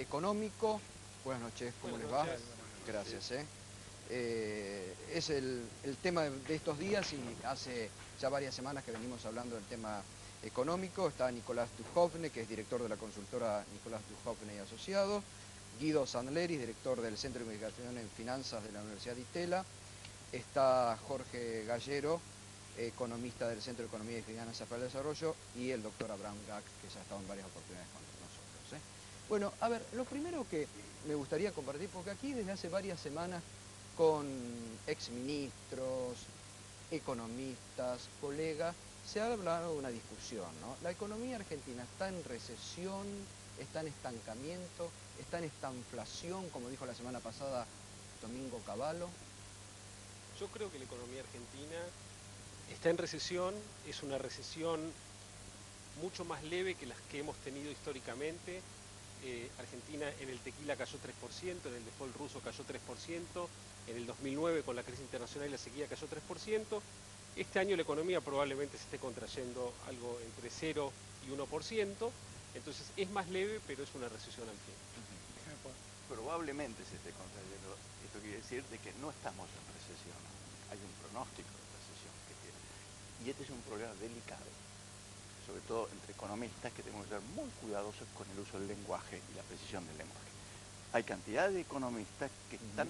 económico. Buenas noches, ¿cómo les va? Gracias. Es el tema de estos días y hace ya varias semanas que venimos hablando del tema económico. Está Nicolás Dujovne, que es director de la consultora Nicolás Dujovne y Asociados. Guido Sandleris, director del Centro de Investigación en Finanzas de la Universidad de Itela. Está Jorge Gallero, economista del Centro de Economía y Finanzas para el Desarrollo, y el doctor Abraham Gack, que ya ha estado en varias oportunidades con nosotros. Bueno, a ver, lo primero que me gustaría compartir, porque aquí desde hace varias semanas con exministros, economistas, colegas, se ha hablado de una discusión, ¿no? La economía argentina está en recesión, está en estancamiento, está en estanflación, como dijo la semana pasada Domingo Cavallo. Yo creo que la economía argentina está en recesión, es una recesión mucho más leve que las que hemos tenido históricamente. Argentina en el tequila cayó 3%, en el default ruso cayó 3%, en el 2009 con la crisis internacional y la sequía cayó 3%. Este año la economía probablemente se esté contrayendo algo entre 0 y 1%, entonces es más leve, pero es una recesión al fin. Probablemente se esté contrayendo. Esto quiere decir de que no estamos en recesión. Hay un pronóstico de recesión que tiene. Y este es un problema delicado, sobre todo entre economistas, que tenemos que ser muy cuidadosos con el uso del lenguaje y la precisión del lenguaje. Hay cantidad de economistas que están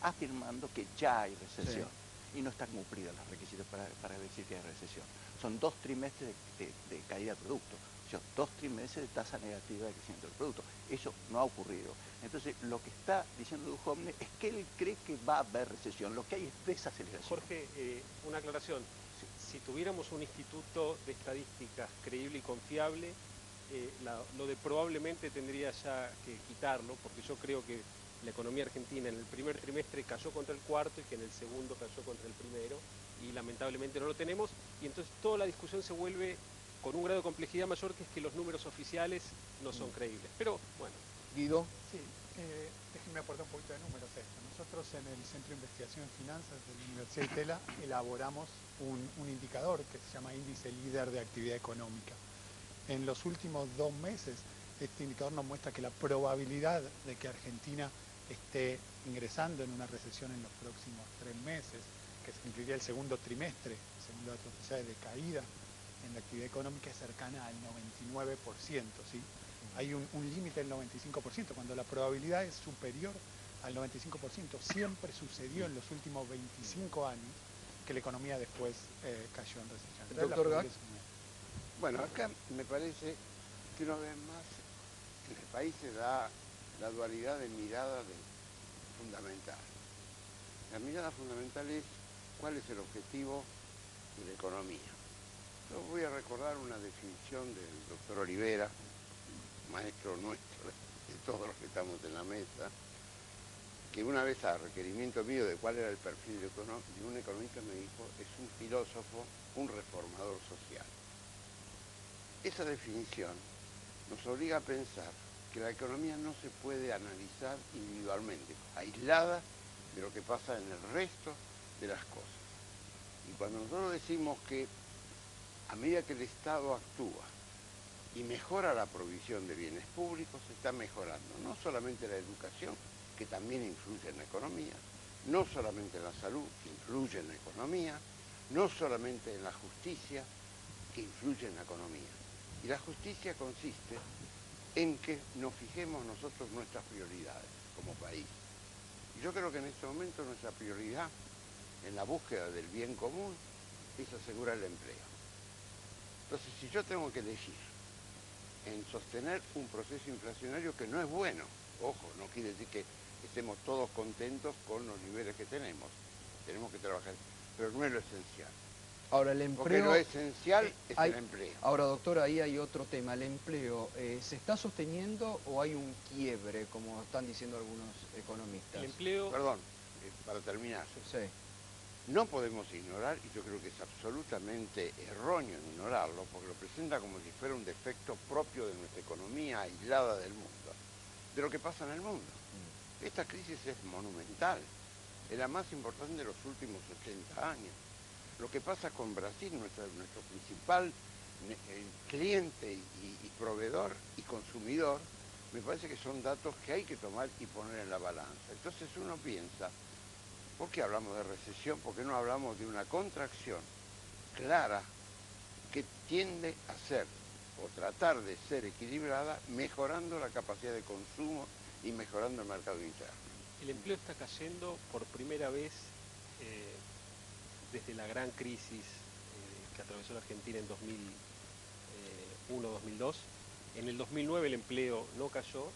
afirmando que ya hay recesión. Sí. Y no están cumplidos los requisitos para decir que hay recesión. Son 2 trimestres de caída de producto. 2 trimestres de tasa negativa de crecimiento del producto. Eso no ha ocurrido. Entonces, lo que está diciendo Dujovne es que él cree que va a haber recesión. Lo que hay es desaceleración. Jorge, una aclaración. Si tuviéramos un instituto de estadísticas creíble y confiable, lo de probablemente tendría ya que quitarlo, porque yo creo que la economía argentina en el primer trimestre cayó contra el cuarto y que en el segundo cayó contra el primero, y lamentablemente no lo tenemos, y entonces toda la discusión se vuelve con un grado de complejidad mayor, que es que los números oficiales no son creíbles. Pero bueno. Guido. Sí, déjenme aportar un poquito de números a esto. Nosotros en el Centro de Investigación en Finanzas de la Universidad de Itela elaboramos un indicador que se llama Índice Líder de Actividad Económica. En los últimos 2 meses, este indicador nos muestra que la probabilidad de que Argentina esté ingresando en una recesión en los próximos 3 meses, que incluiría el segundo trimestre, según datos oficiales de caída en la actividad económica, es cercana al 99%, ¿sí? Hay un límite del 95%, cuando la probabilidad es superior al 95%. Siempre sucedió en los últimos 25 años que la economía después cayó en recesión. Doctor Gack. Bueno, acá me parece que una vez más en el país se da la dualidad de mirada fundamental. La mirada fundamental es cuál es el objetivo de la economía. Yo voy a recordar una definición del doctor Olivera, maestro nuestro, de todos los que estamos en la mesa, que una vez a requerimiento mío de cuál era el perfil de un economista me dijo, es un filósofo, un reformador social. Esa definición nos obliga a pensar que la economía no se puede analizar individualmente, aislada de lo que pasa en el resto de las cosas. Y cuando nosotros decimos que a medida que el Estado actúa y mejora la provisión de bienes públicos, se está mejorando no solamente la educación, que también influye en la economía, no solamente la salud, que influye en la economía, no solamente en la justicia, que influye en la economía. Y la justicia consiste en que nos fijemos nosotros nuestras prioridades como país. Y yo creo que en este momento nuestra prioridad en la búsqueda del bien común es asegurar el empleo. Entonces, si yo tengo que elegir en sostener un proceso inflacionario que no es bueno, ojo, no quiere decir que estemos todos contentos con los niveles que tenemos que trabajar, pero no es lo esencial. Ahora, el empleo... Porque lo esencial es el empleo. Ahora, doctor, ahí hay otro tema. ¿El empleo se está sosteniendo o hay un quiebre, como están diciendo algunos economistas? El empleo... Perdón, para terminar. Sí. No podemos ignorar, y yo creo que es absolutamente erróneo ignorarlo, porque lo presenta como si fuera un defecto propio de nuestra economía aislada del mundo, de lo que pasa en el mundo. Esta crisis es monumental, es la más importante de los últimos 80 años. Lo que pasa con Brasil, nuestro principal cliente y proveedor y consumidor, me parece que son datos que hay que tomar y poner en la balanza. Entonces uno piensa, ¿por qué hablamos de recesión? ¿Por qué no hablamos de una contracción clara que tiende a ser o tratar de ser equilibrada, mejorando la capacidad de consumo y mejorando el mercado interno? El empleo está cayendo por primera vez desde la gran crisis que atravesó la Argentina en 2001-2002. En el 2009 el empleo no cayó,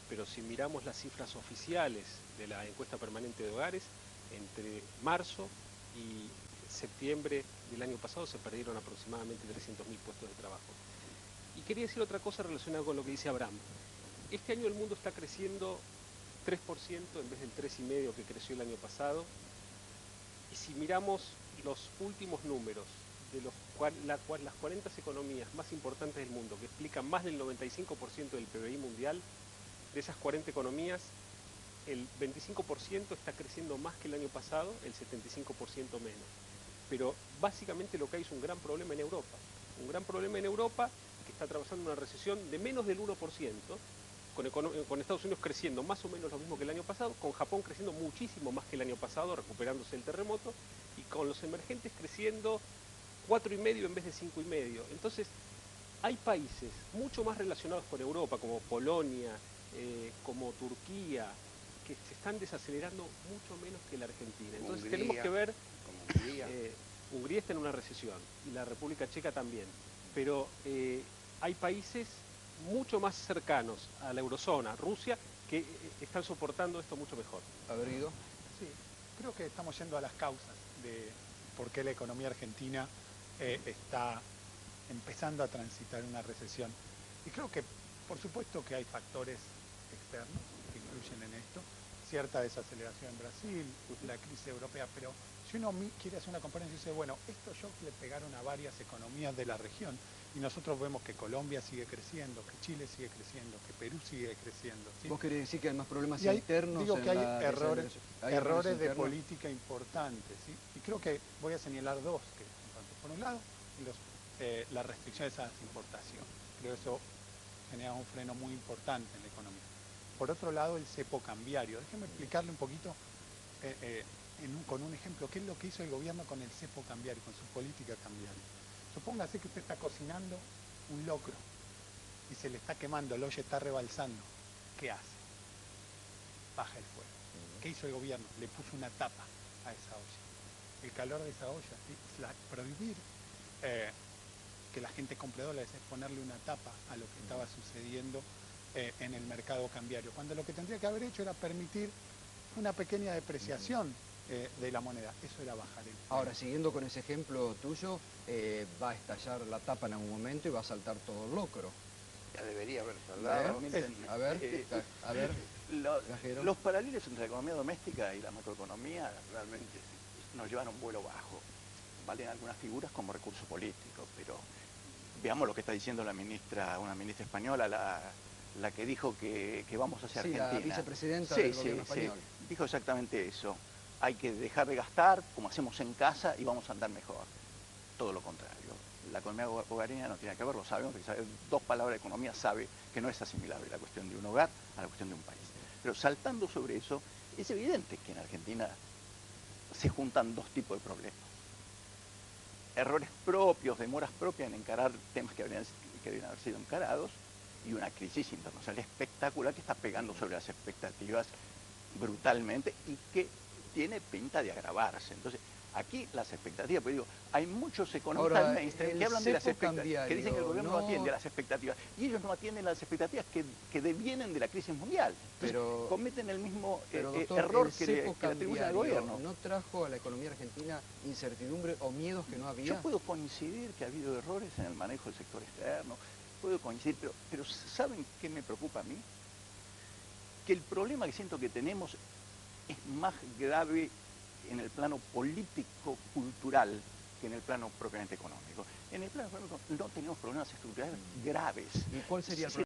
pero si miramos las cifras oficiales de la encuesta permanente de hogares, entre marzo y septiembre del año pasado se perdieron aproximadamente 300.000 puestos de trabajo. Y quería decir otra cosa relacionada con lo que dice Abraham. Este año el mundo está creciendo 3% en vez del 3,5% que creció el año pasado. Y si miramos los últimos números de las 40 economías más importantes del mundo, que explican más del 95% del PBI mundial, de esas 40 economías, el 25% está creciendo más que el año pasado, el 75% menos. Pero básicamente lo que hay es un gran problema en Europa. Un gran problema en Europa que está atravesando una recesión de menos del 1%, con Estados Unidos creciendo más o menos lo mismo que el año pasado, con Japón creciendo muchísimo más que el año pasado, recuperándose el terremoto, y con los emergentes creciendo 4,5 en vez de 5,5. Entonces, hay países mucho más relacionados con Europa, como Polonia, como Turquía, que se están desacelerando mucho menos que la Argentina. Entonces Hungría, tenemos que ver, como Hungría. Hungría está en una recesión, y la República Checa también, pero hay países mucho más cercanos a la eurozona, Rusia, que están soportando esto mucho mejor. A ver, Guido. Sí, creo que estamos yendo a las causas de por qué la economía argentina está empezando a transitar una recesión. Y creo que, por supuesto, que hay factores externos que influyen en esto, cierta desaceleración en Brasil, la crisis europea, pero si uno quiere hacer una comparación y dice, bueno, estos shocks le pegaron a varias economías de la región, y nosotros vemos que Colombia sigue creciendo, que Chile sigue creciendo, que Perú sigue creciendo, ¿sí? ¿Vos querés decir que hay más problemas Y hay, internos? digo que hay errores de internos? política importantes, ¿sí? Y creo que voy a señalar dos que son importantes. Por un lado, las restricciones a las importaciones. Creo que eso genera un freno muy importante en la economía. Por otro lado, el cepo cambiario. Déjeme explicarle un poquito con un ejemplo, qué es lo que hizo el gobierno con el cepo cambiario, con su política cambiaria. Supóngase que usted está cocinando un locro y se le está quemando, el olla está rebalsando. ¿Qué hace? Baja el fuego. ¿Qué hizo el gobierno? Le puso una tapa a esa olla. El calor de esa olla, ¿sí? Prohibir que la gente compre dólares es ponerle una tapa a lo que estaba sucediendo en el mercado cambiario, cuando lo que tendría que haber hecho era permitir una pequeña depreciación de la moneda. Eso era bajar el fuego. Ahora, siguiendo con ese ejemplo tuyo, va a estallar la tapa en algún momento y va a saltar todo el locro. Ya debería haber saldado. A ver, Gajero. Los paralelos entre la economía doméstica y la macroeconomía realmente nos llevan a un vuelo bajo. Valen algunas figuras como recurso político, pero veamos lo que está diciendo una ministra española, la que dijo que vamos hacia Argentina. La vicepresidenta del gobierno español. Dijo exactamente eso. Hay que dejar de gastar como hacemos en casa y vamos a andar mejor. Todo lo contrario. La economía hogareña no tiene que ver, lo sabemos, porque sabe, dos palabras de economía sabe que no es asimilable la cuestión de un hogar a la cuestión de un país. Pero saltando sobre eso, es evidente que en Argentina se juntan dos tipos de problemas. Errores propios, demoras propias en encarar temas que deberían haber sido encarados, y una crisis internacional espectacular que está pegando sobre las expectativas brutalmente y que tiene pinta de agravarse. Entonces, aquí las expectativas, pues digo, hay muchos economistas mainstream que hablan de las expectativas, que dicen que el gobierno no atiende a las expectativas, y ellos no atienden a las expectativas que devienen de la crisis mundial. Entonces, cometen el mismo error que le atribuyen al gobierno. ¿No trajo a la economía argentina incertidumbre o miedos que no había? Yo puedo coincidir que ha habido errores en el manejo del sector externo, puedo coincidir, pero ¿saben qué me preocupa a mí? Que el problema que siento que tenemos es más grave en el plano político-cultural que en el plano propiamente económico. En el plano económico no tenemos problemas estructurales graves. ¿Y cuál sería el